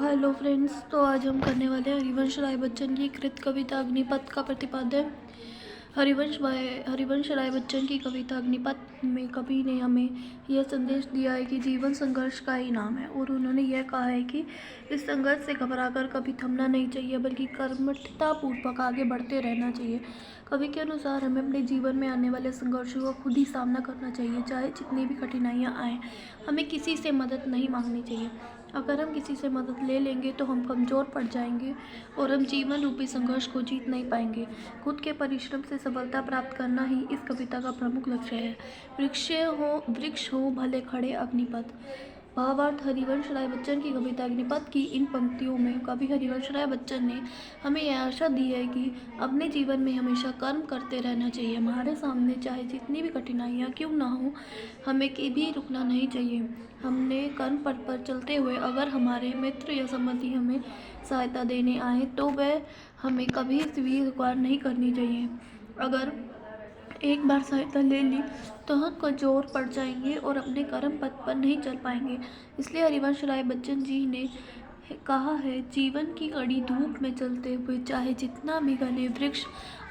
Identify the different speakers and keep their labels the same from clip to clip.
Speaker 1: Hello friends, तो आज हम करने वाले हैं हरिवंश राय बच्चन की कृत कविता अग्निपथ का प्रतिपादन। हरिवंश राय बच्चन की कविता अग्निपथ में कवि ने हमें यह संदेश दिया है कि जीवन संघर्ष का ही नाम है, और उन्होंने यह कहा है कि इस संघर्ष से घबराकर कभी थमना नहीं चाहिए, बल्कि कर्मठतापूर्वक आगे बढ़ते रहना चाहिए। कवि के अनुसार हमें अपने जीवन में आने वाले संघर्षों का खुद ही सामना करना चाहिए, चाहे जितनी भी कठिनाइयाँ आएँ। हमें किसी से मदद नहीं मांगनी चाहिए। अगर हम किसी से मदद ले लेंगे तो हम कमज़ोर पड़ जाएंगे और हम जीवन रूपी संघर्ष को जीत नहीं पाएंगे। खुद के परिश्रम से सफलता प्राप्त करना ही इस कविता का प्रमुख लक्ष्य है। वृक्ष हो भले खड़े अग्निपथ। भावार्थ: हरिवंश राय बच्चन की कविता अग्निपथ की इन पंक्तियों में कवि हरिवंश राय बच्चन ने हमें यह आशा दी है कि अपने जीवन में हमेशा कर्म करते रहना चाहिए। हमारे सामने चाहे जितनी भी कठिनाइयाँ क्यों ना हो, हमें कभी रुकना नहीं चाहिए। हमने कर्म पथ पर चलते हुए अगर हमारे मित्र या संबंधी हमें सहायता देने आए तो वह हमें कभी स्वीकार नहीं करनी चाहिए। अगर एक बार सहायता ले ली तो हम कमज़ोर पड़ जाएंगे और अपने कर्म पथ पर नहीं चल पाएंगे। इसलिए हरिवंश राय बच्चन जी ने कहा है, जीवन की कड़ी धूप में चलते हुए चाहे जितना भी घने वृक्ष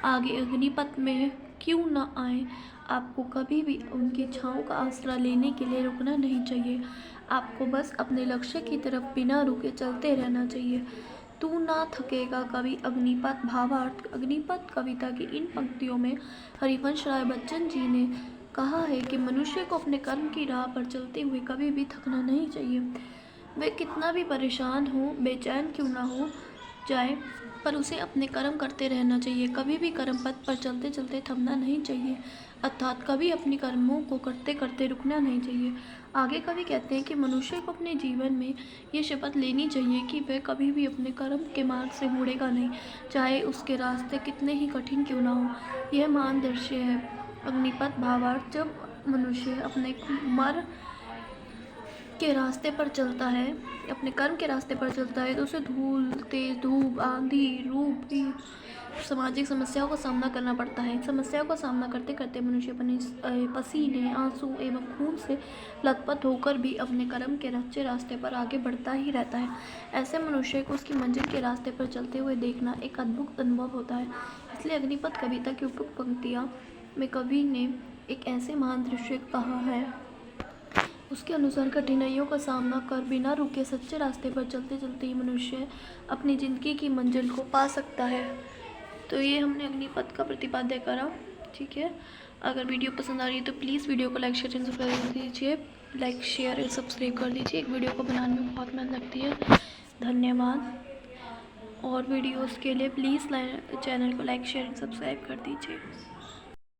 Speaker 1: आगे अग्निपथ में क्यों न आए, आपको कभी भी उनकी छाँव का आसरा लेने के लिए रुकना नहीं चाहिए। आपको बस अपने लक्ष्य की तरफ बिना रुके चलते रहना चाहिए। तू ना थकेगा कभी अग्निपथ। भावार्थ: अग्निपथ कविता की इन पंक्तियों में हरिवंश राय बच्चन जी ने कहा है कि मनुष्य को अपने कर्म की राह पर चलते हुए कभी भी थकना नहीं चाहिए। वह कितना भी परेशान हो, बेचैन क्यों ना हो जाए, पर उसे अपने कर्म करते रहना चाहिए। कभी भी कर्म पथ पर चलते चलते थमना नहीं चाहिए, अर्थात कभी अपने कर्मों को करते करते रुकना नहीं चाहिए। आगे कवि कहते हैं कि मनुष्य को अपने जीवन में ये शपथ लेनी चाहिए कि वह कभी भी अपने कर्म के मार्ग से मुड़ेगा नहीं, चाहे उसके रास्ते कितने ही कठिन क्यों ना हो। यह महान दृश्य है अग्निपथ। भावार्थ: जब मनुष्य अपने मर के रास्ते पर चलता है, अपने कर्म के रास्ते पर चलता है, तो उसे धूल, तेज धूप, आंधी, रूप भी सामाजिक समस्याओं का सामना करना पड़ता है। इन समस्याओं का सामना करते करते मनुष्य अपने पसीने, आंसू एवं खून से लथपथ होकर भी अपने कर्म के अच्छे रास्ते पर आगे बढ़ता ही रहता है। ऐसे मनुष्य को उसकी मंजिल के रास्ते पर चलते हुए देखना एक अद्भुत अनुभव होता है। इसलिए अग्निपथ कविता की उपयुक्त पंक्तियाँ में कवि ने एक ऐसे महान दृश्य कहा है। उसके अनुसार कठिनाइयों का सामना कर बिना रुके सच्चे रास्ते पर चलते चलते ही मनुष्य अपनी ज़िंदगी की मंजिल को पा सकता है। तो ये हमने अग्निपथ का प्रतिपाद्य करा, ठीक है। अगर वीडियो पसंद आ रही है तो प्लीज़ वीडियो को लाइक शेयर एंड सब्सक्राइब कर दीजिए। लाइक शेयर एंड सब्सक्राइब कर दीजिए। एक वीडियो को बनाने में बहुत मेहनत लगती है। धन्यवाद। और वीडियोज़ के लिए प्लीज़ चैनल को लाइक शेयर एंड सब्सक्राइब कर दीजिए।